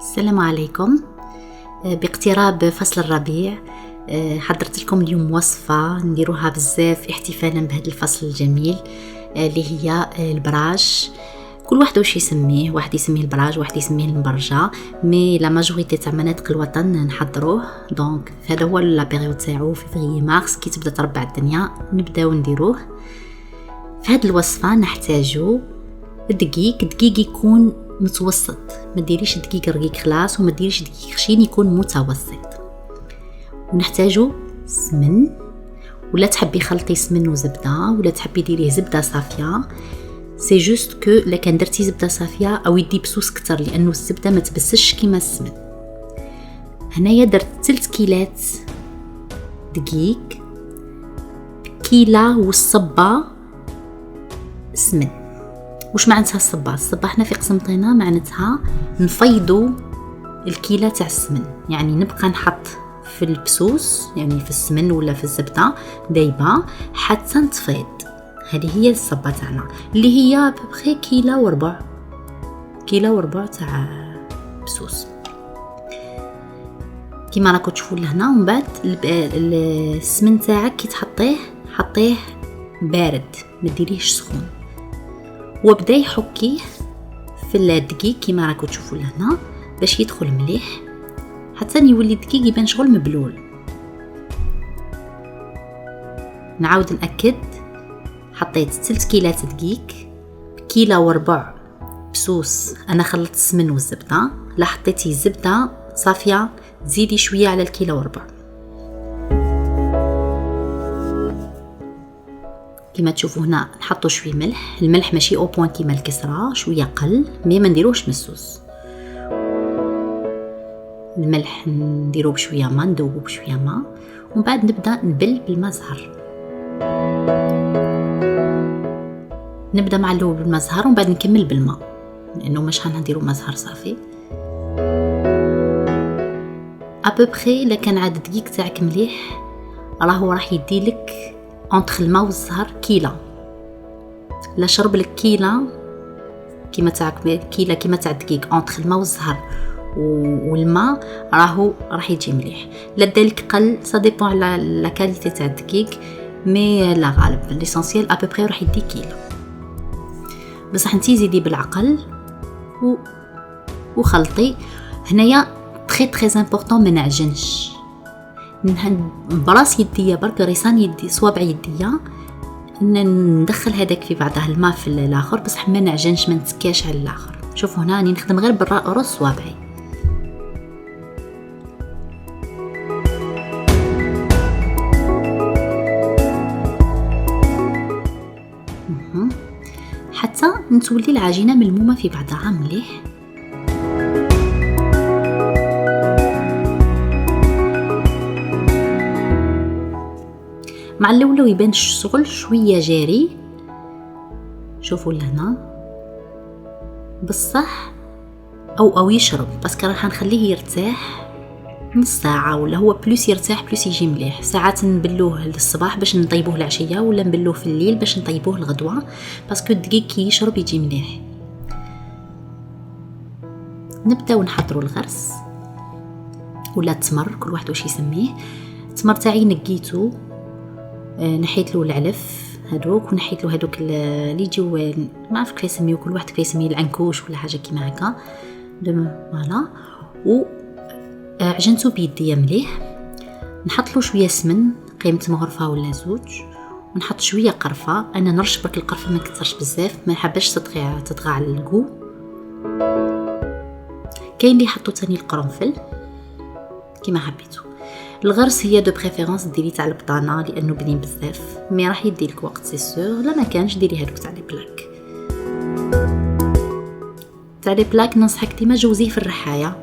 السلام عليكم. باقتراب فصل الربيع حضرت لكم اليوم وصفة نديروها بزاف احتفالا بهذا الفصل الجميل اللي هي البراج. كل واحد واش يسميه، واحد يسميه البراج، واحد يسميه المبرجة، مي لا ماجوريتي تاع مناطق الوطن نحضروه. دونك هذا هو لا بيريود تاعو فيفري مارس كي تبدا تربع الدنيا نبداو نديروه. في هذه الوصفة نحتاجو دقيق يكون متوسط، ما ديريش دقيق رقيق خلاص وما ديريش دقيق خشين، يكون متوسط. ونحتاجو سمن، ولا تحبي خلطي سمن وزبده ولا تحبي ديريه زبده صافيه. سي جوست كو لا كان درتي زبده صافيه او يدي بسوس كتر، لانه الزبده ما تبسش كيما السمن. هنايا درت 3 كيلات دقيق، كيله والصبه سمن. وش معناتها الصبه حنا في قسمطينه معناتها نفيضوا الكيله تاع السمن، يعني نبقى نحط في البسوس يعني في السمن ولا في الزبده دايبه حتى نتفيض. هذه هي الصبه تاعنا اللي هي بخي كيله وربع تاع بسوس كيما راكم تشوفوا لهنا. ومن بعد السمن تاعك كي حطيه بارد، ما ديريهش سخون، وبدا يحكيه في الدقيق كيما راكم تشوفوا لهنا باش يدخل مليح حتى يولي الدقيق يبان شغل مبلول. نعاود نأكد، حطيت 3 كيلات دقيق، كيلة وربع بسوس. انا خلطت السمن والزبده، لا حطيتي الزبده صافيه تزيدي شويه على الكيلة وربع. كما تشوفوا هنا نحطوا شويه ملح، الملح ماشي او بوين كيما الكسره، شويه قل مي ما نديروش مسوس. الملح نديرو بشويه ما، ندوبو بشويه ما، ومن بعد نبدا نبل بالماء زهر. نبدا مع الاول بالماء زهر ومن بعد نكمل بالماء، لانه مش غنديرو ماء زهر صافي. ابوبخي الا كان عاد الدقيق تاعك مليح راح يديلك انتر الماء والزهر كيله. لا شرب لك كيله كيما تاعك، كيله كيما تاع الدقيق انتر الماء والزهر والماء راح يجي مليح. لا دالك قل سا ديبون على لا كاليتي تاع الدقيق، مي لا غالب ليسونسيال ابوبخي راح يدي كيله. بصح انتي زيدي بالعقل وخلطي. هنايا تري امبورطون ما نعجنش، براس يديا برك ريسان يدي صوابع يديا ندخل هذاك في بعضها الماء في الاخر، بصح ما نعجنش ما نتكاش على الاخر. شوفوا هنا راني نخدم غير بالراس صوابعي. حتى نتولي العجينه ملمومه في بعضها مليح. مع الاول يبان الشغل شويه جاري، شوفوا لهنا بصح او يشرب، باسكو راح نخليه يرتاح نص ساعه، ولا هو بلوس يرتاح بلوس يجي مليح. ساعات نبلوه للصباح باش نطيبوه العشيه، ولا نبلوه في الليل باش نطيبوه الغدوه، باسكو الدقيق كي يشرب يجي مليح. نبداو نحضروا الغرس ولا التمر، كل واحد واش يسميه. التمر تاعي نقيته، نحيت له العلف هذوك، ونحيت له هذوك اللي يجيو ما عرف كيف يسميو، كل واحد كيف يسميه العنكوش ولا حاجه كيما هكا. فوالا، و عجنته بيديا مليح. نحط له شويه سمن قيمه مغرفه ولا 2، ونحط شويه قرفه. انا نرش برك القرفه ما كثرش بزاف، ما حباش تطغى على الكو. كاين اللي يحطوا ثاني القرنفل كيما حبيتو. الغرس هي دو بريفيرونس ديري تاع البطانه لانه بنين بزاف، مي راح يديلك وقت سي سور. لا ما كانش ديري هذوك تاع لي بلاك. تاع لي بلاك ننصحك ديما جوزيه في الرحايه،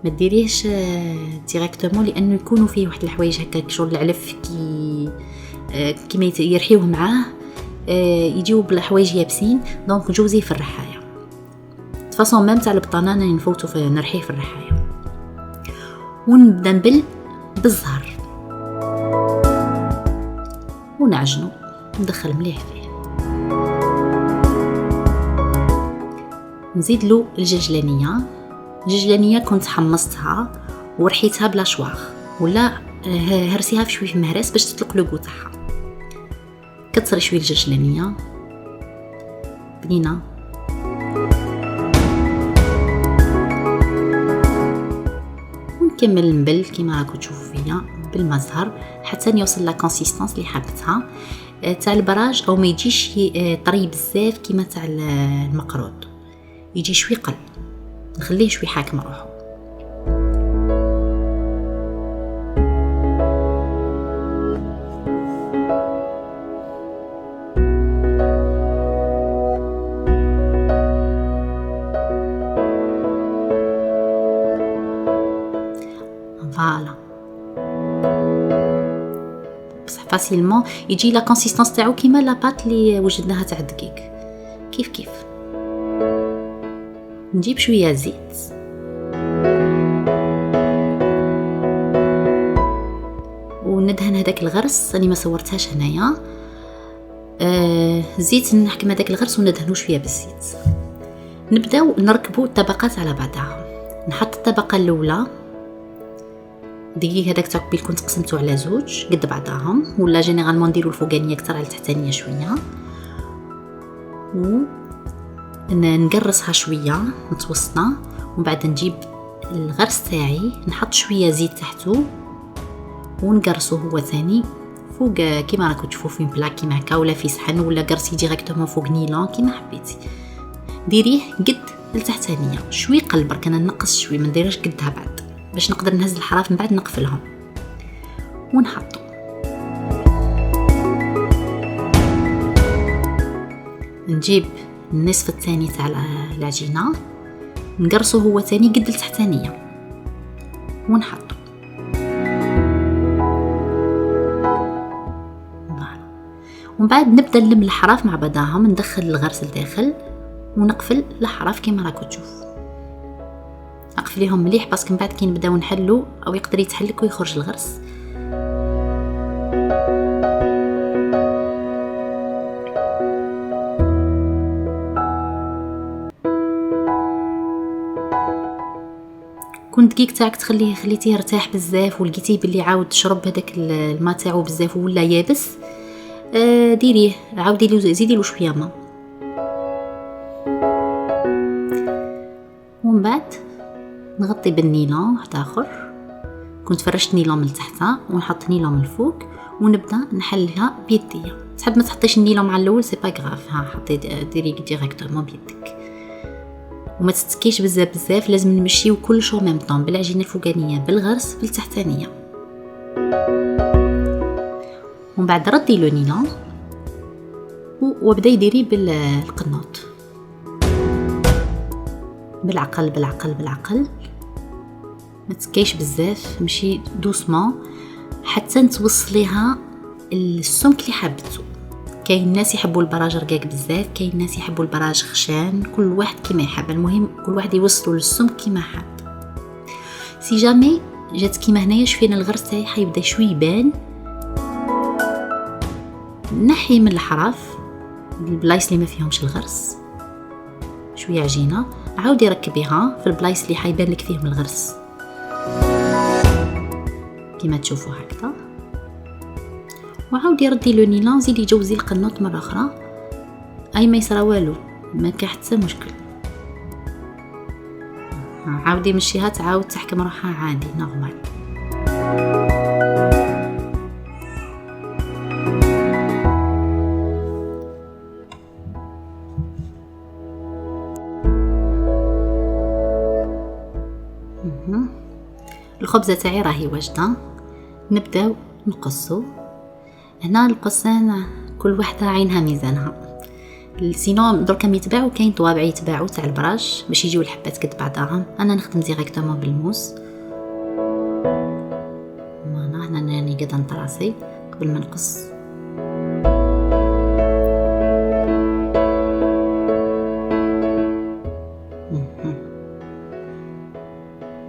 ما ديريهش ديريكتومون، لانه يكونوا فيه واحد الحوايج هكاك شغل العلف كيما يرحيوه معاه يجيو بالحوايج يابسين. دونك جوزيه في الرحايه. فاصون ميم تاع البطانه نفوتو في نرحيه في الرحايه. ونبدا نبل بالزهر ونعجنو، ندخل مليح فيه. نزيد له الججلانيه ججلانية كنت حمصتها ورحيتها بلا شواغ، ولا هرسيها في شويه مهرس باش تطلق لوغو تاعها. كتري شويه الججلانية بنينه، ونكمل المبل كيما راكم تشوفوا فيا بالمزهر حتى نوصل لا كونسيستانس اللي حابتها تاع البراج، او ما يجيش طري بزاف كيما تاع المقروط، يجي شوي قل، نخليه شوي حاكم روحه. فوالا بصح فاسيلمون يجي لا كونسيستانس تاعو كيما لا بات اللي وجدناها تاع الدقيق. كيف نجيب شويه زيت وندهن هذاك الغرس، راني ما صورتهاش هنايا. زيت نحكم هذاك الغرس وندهنو شويه بالزيت. نبداو نركبوا الطبقات على بعضها. نحط الطبقه الاولى دقيق هذاك تاع قبيل كنت قسمته على زوج قد بعضهم، ولا جينيرالمون نديرو الفوقانيه اكثر على التحتانيه شويه، و نقرصها شويه متوسطه، ومن بعد نجيب الغرس تاعي نحط شويه زيت تحته ونقرصه هو ثاني فوق كيما راكم تشوفوا في بلاك كيما هكا، ولا في صحن، ولا قرصي ديريكتومون فوق نيلون كيما حبيتي. ديريه قد التحتانيه شوي قلب، برك انا نقص شوي ما نديرش قدها بعد باش نقدر نهز الحراف من بعد نقفلهم ونحطو. نجيب النصف الثاني تاع العجينه نقرصه هو ثاني قد التحتانيه ونحطو. ومن بعد نبدا نلم الحراف مع بعضهم، ندخل الغرس لداخل ونقفل الحراف كيما راكم تشوفوا. اقفليهم مليح باسكو من بعد كي نبداو نحلو او يقدر يتحلك ويخرج الغرس. كنت دقيق تاعك خليتيه يرتاح بزاف ولقيتيه باللي عاود تشرب هذاك الماء تاعو بزاف ولا يابس، ديريه عاودي له زيدي له شويه ماء. ومن بعد نغطي بالنيلون واحد اخر، كنت فرشت نيلون من تحت ونحط نيلون من الفوق ونبدا نحلها بيديا. تحب ما تحطيش النيلون مع الاول سي با غراف، حطي ديري ديريكتومون بيدك وما تستكيش بزاف. لازم نمشيو كل شو ميم طون بالعجينه الفوقانيه بالغرس بالتحتانيه. ومن بعد ردي لو نيلون وبدا يديري بالقنوط بالعقل ما تسكيش بزاف، مشي دوسمون حتى نتوصليها السمك اللي حابته. كاين الناس يحبوا البراج رقاق بزاف، كاين الناس يحبوا البراج خشان، كل واحد كيما يحب. المهم كل واحد يوصلوا للسمك كيما حاب. سي جامي جات كيما هنايا شويه الغرس تاعي حيبدا شوي يبان، نحي من الحراف البلايص اللي ما فيهمش الغرس شويه عجينه، عاودي ركبيها في البلايص اللي حيبان لك فيهم الغرس كيما تشوفوا هكذا. وعاودي ردي لو نيلون، زيدي جوزي القنوط مره اخرى، اي ما يصرا والو ما كاين حتى مشكل. عاودي مشيها تعاود تحكم روحها عادي نورمال. الخبزه تاعي راهي واجده، نبداو نقصو. هنا القصان كل وحده عينها ميزانها، سينو دركا يتباعوا كاين طوابع يتباعوا تاع البراش باش يجيو الحبات قد بعضهم. انا نخدم ديريكتومون بالموس. هنا راني قاعده نطراسي قبل ما نقص.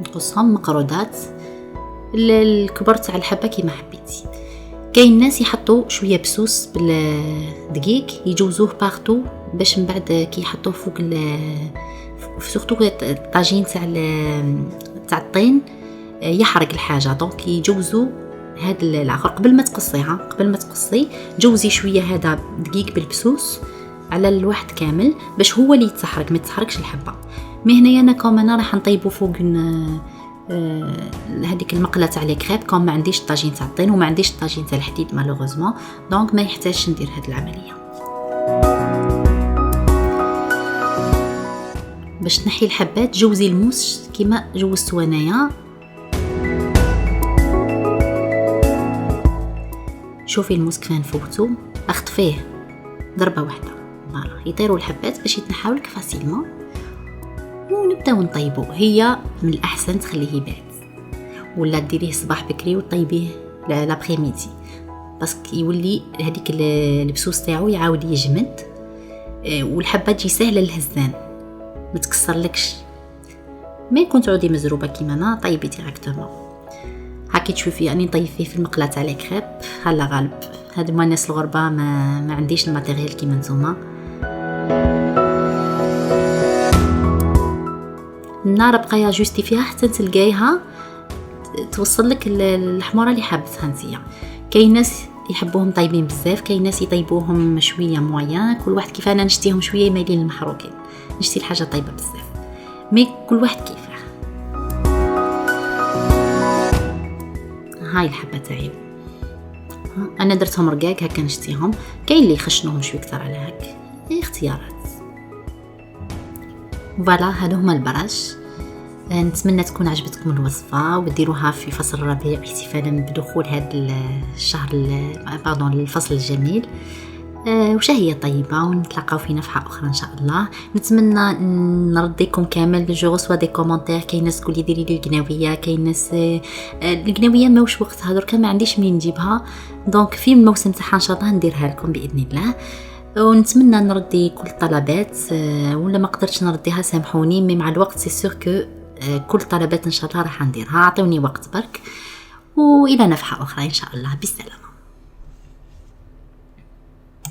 نقصهم مقرودات الكبر تاع الحبه كيما حبيتي. كاين الناس يحطوا شويه بسوس بالدقيق يجوزوه بارتو باش من بعد كي يحطوه فوق سورتو الطاجين تاع الطين يحرق الحاجه، دونك يجوزوا هاد العفر قبل ما تقصي جوزي شويه هذا دقيق بالبسوس على الواحد كامل باش هو اللي يتحرك، ما تحركش الحبه. مي هنايا انا كوم انا راح نطيبو فوق هذيك المقله تاع لي كريب، كوم ما عنديش الطاجين تاع الطين وما عنديش الطاجين تاع الحديد مالوغوزمون، دونك ما يحتاجش ندير هاد العمليه. باش تنحي الحبات جوزي الموس كيما جوزتو انايا. شوفي الموس كيف نفوتو، اخطفيه ضربه واحده فوالا يطيروا الحبات باش يتنحاو لك فاسيلمون، ونبداو نطيبو. هي من الاحسن تخليه يبات ولا ديريه صباح بكري وطيبيه لابريميدي، باسكو يولي هذيك البسوس تاعو يعاود يجمد، والحبه تجي سهله للهزان ما تكسرلكش. ما يكون تعودي مزروبه كيما انا طيبي ديريكتومون هاكي تشوفي يعني نطيب فيه في المقله تاع لي كريب. هلا غالب هاد ما الناس الغربه ما عنديش الماتيريال كيما نتوما. النار بقايا جوستي فيها حتى تلقايها توصل لك الحموره اللي حابتها نتيا. كاين ناس يحبوهم طيبين بزاف، كاين ناس يطيبوهم شويه مويان، كل واحد كيف انا نشتيهم شويه مايلين المحروقين، نشتي الحاجه طيبه بزاف، مي كل واحد كيفه. هاي الحبه تاعي انا درتهم رقاق هكا نشتيهم، كاين اللي يخشنوهم شويه اكثر على هك، اختيارات. فوالا هادو هما البراش. نتمنى تكون عجبتكم الوصفه وديروها في فصل الربيع احتفالا بدخول هذا الشهر الفصل الجميل. وشهية طيبة، ونتلاقاو في نفحة أخرى إن شاء الله. نتمنى نرديكم كامل جو غوسوا دي كومونتير. كاين ناس تقولي ديري لي القناوية، كاين ناس القناوية ماوش وقتها دركا ما عنديش منين نجيبها، دونك في الموسم تاعها إن شاء الله نديرها لكم بإذن الله. ونتمنى نردي كل الطلبات، ولا ما قدرتش نرديها سامحوني، مي مع الوقت سي سور كو كل الطلبات إن شاء الله راح نديرها. أعطوني وقت برك، وإلى نفحة أخرى إن شاء الله. بالسلامة.